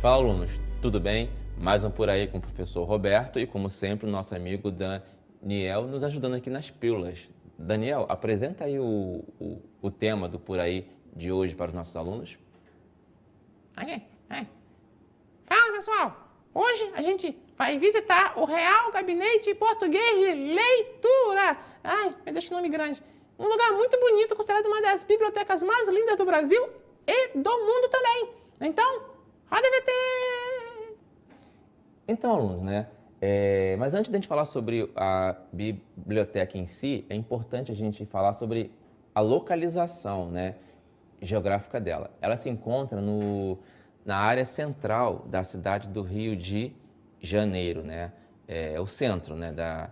Fala, alunos, tudo bem? Mais um Por Aí com o professor Roberto e, como sempre, o nosso amigo Daniel nos ajudando aqui nas pílulas. Daniel, apresenta aí o tema do Por Aí de hoje para os nossos alunos. Aqui, é. Fala, pessoal! Hoje a gente vai visitar o Real Gabinete Português de Leitura. Ai, me deixa o nome grande. Um lugar muito bonito, considerado uma das bibliotecas mais lindas do Brasil e do mundo também. Então, roda a VT! Então, alunos, né? Mas antes de a gente falar sobre a biblioteca em si, é importante a gente falar sobre a localização, né, geográfica dela. Ela se encontra na área central da cidade do Rio de Janeiro, né? É o centro, né, da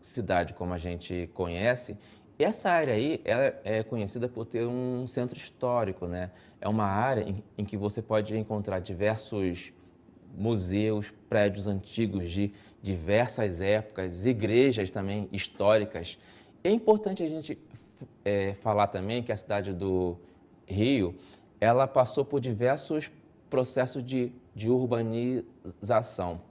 cidade como a gente conhece. E essa área aí, ela é conhecida por ter um centro histórico, né? É uma área em que você pode encontrar diversos museus, prédios antigos de diversas épocas, igrejas também históricas. É importante a gente falar também que a cidade do Rio, ela passou por diversos processos de urbanização.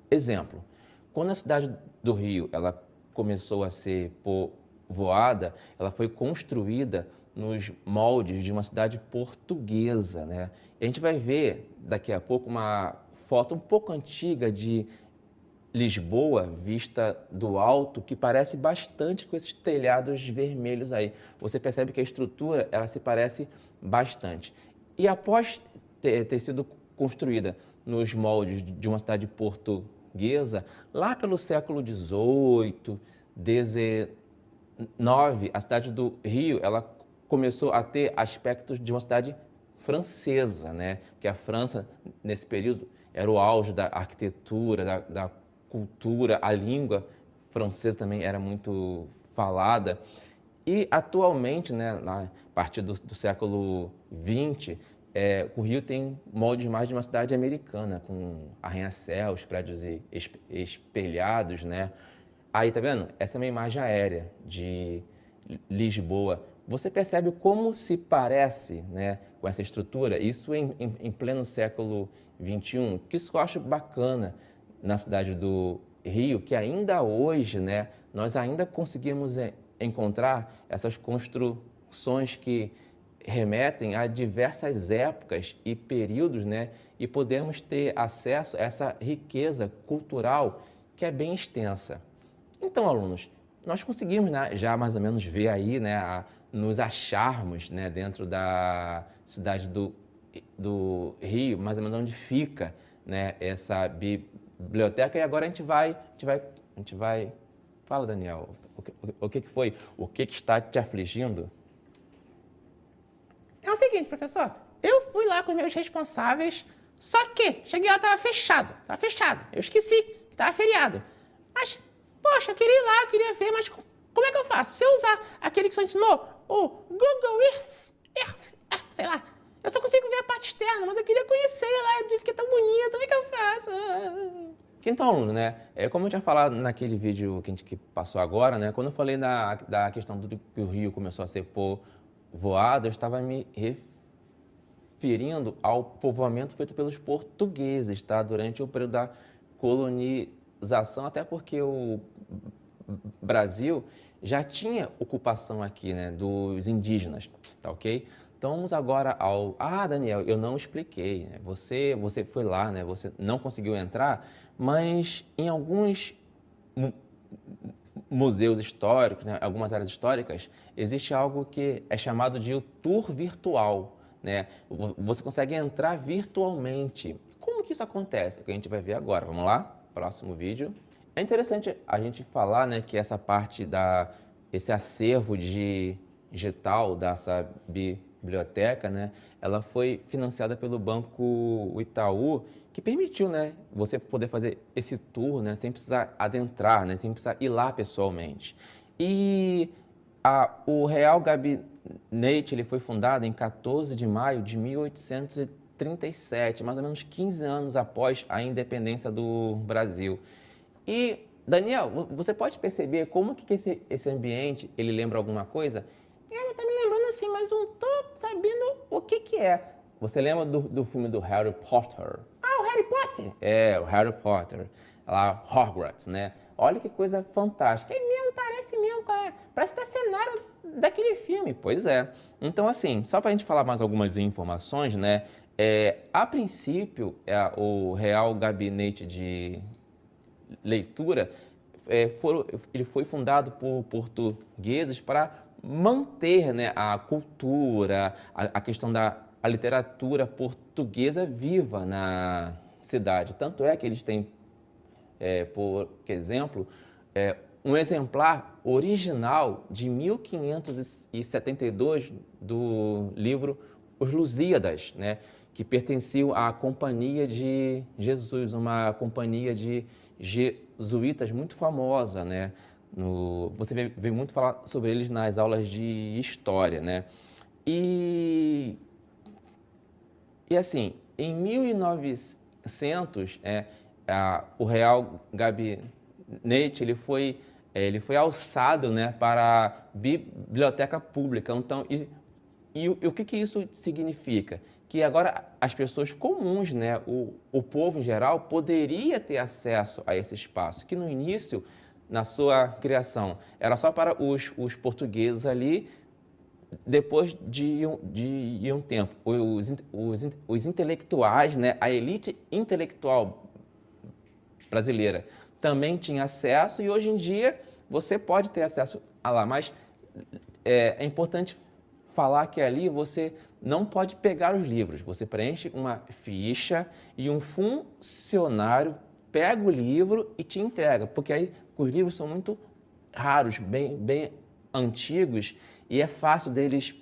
Exemplo, quando a cidade do Rio ela começou a ser povoada, ela foi construída nos moldes de uma cidade portuguesa, né? E a gente vai ver daqui a pouco uma foto um pouco antiga de Lisboa, vista do alto, que parece bastante com esses telhados vermelhos aí. Você percebe que a estrutura ela se parece bastante. E após ter sido construída nos moldes de uma cidade portuguesa, lá pelo século XVIII, XIX, a cidade do Rio ela começou a ter aspectos de uma cidade francesa, né? Que a França, nesse período, era o auge da arquitetura, da cultura, a língua francesa também era muito falada. E atualmente, né, a partir do século XX, o Rio tem moldes mais de uma cidade americana, com arranha-céus, prédios espelhados, né? Aí, tá vendo? Essa é uma imagem aérea de Lisboa. Você percebe como se parece, né, com essa estrutura? Isso em pleno século XXI, que isso eu acho bacana na cidade do Rio, que ainda hoje, né, nós ainda conseguimos encontrar essas construções que remetem a diversas épocas e períodos, né, e podemos ter acesso a essa riqueza cultural que é bem extensa. Então, alunos, nós conseguimos, né, já mais ou menos ver aí, né, nos acharmos, né, dentro da cidade do Rio, mais ou menos onde fica, né, essa biblioteca. E agora a gente vai. Fala, Daniel, o que foi? O que está te afligindo? É o seguinte, professor. Eu fui lá com os meus responsáveis, só que cheguei lá, estava fechado. Estava fechado. Eu esqueci que estava feriado. Mas, poxa, eu queria ir lá, eu queria ver, mas como é que eu faço? Se eu usar aquele que só ensinou, o Google Earth, sei lá, eu só consigo ver a parte externa, mas eu queria conhecer lá, disse que é tão bonito, como é que eu faço? Então, aluno, né? Como eu tinha falado naquele vídeo que a gente passou agora, né? Quando eu falei da questão do que o Rio começou a ser povoado, eu estava me referindo ao povoamento feito pelos portugueses, tá? Durante o período da colonização, até porque o Brasil já tinha ocupação aqui, né, dos indígenas, tá ok? Então vamos agora ao... Ah, Daniel, eu não expliquei, né? Você foi lá, né? Você não conseguiu entrar, mas em alguns museus históricos, né, algumas áreas históricas, existe algo que é chamado de tour virtual, né? Você consegue entrar virtualmente. Como que isso acontece? É o que a gente vai ver agora. Vamos lá? Próximo vídeo. É interessante a gente falar, né, que essa parte esse acervo digital dessa biblioteca, né, ela foi financiada pelo Banco Itaú, que permitiu, né, você poder fazer esse tour, né, sem precisar adentrar, né, sem precisar ir lá pessoalmente. E o Real Gabinete ele foi fundado em 14 de maio de 1837, mais ou menos 15 anos após a independência do Brasil. E, Daniel, você pode perceber como que esse ambiente ele lembra alguma coisa? Tá me lembrando assim, mas não tô sabendo o que que é. Você lembra do filme do Harry Potter? Ah, o Harry Potter! É, o Harry Potter, lá, Hogwarts, né? Olha que coisa fantástica. É mesmo, parece mesmo, cara. Parece que tá cenário daquele filme. Pois é. Então, assim, só para a gente falar mais algumas informações, né? A princípio, o Real Gabinete de Leitura ele foi fundado por portugueses para manter, né, a cultura, a questão da a literatura portuguesa viva na cidade. Tanto é que eles têm, por exemplo, um exemplar original de 1572 do livro Os Lusíadas, né, que pertenciam à Companhia de Jesus, uma companhia de jesuítas muito famosa, né? Você vê muito falar sobre eles nas aulas de história, né? E, e assim, em 1900, o Real Gabinete ele foi alçado, né, para a biblioteca pública. Então, e o que isso significa? Que agora as pessoas comuns, né, o povo em geral, poderia ter acesso a esse espaço, que no início, na sua criação, era só para os portugueses ali. Depois de um tempo, os intelectuais, né, a elite intelectual brasileira também tinha acesso, e hoje em dia você pode ter acesso a lá, mas é importante falar que ali você não pode pegar os livros, você preenche uma ficha e um funcionário pega o livro e te entrega, porque aí os livros são muito raros, bem antigos, e é fácil deles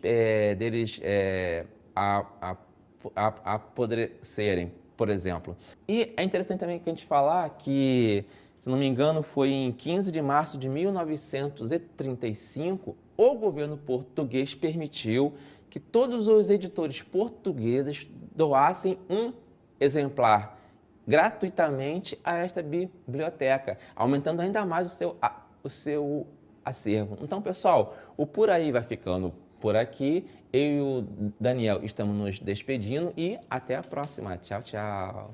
apodrecerem, por exemplo. E é interessante também que a gente falar que, se não me engano, foi em 15 de março de 1935, o governo português permitiu que todos os editores portugueses doassem um exemplar gratuitamente a esta biblioteca, aumentando ainda mais o seu acervo. Então, pessoal, o Por Aí vai ficando por aqui. Eu e o Daniel estamos nos despedindo e até a próxima. Tchau, tchau.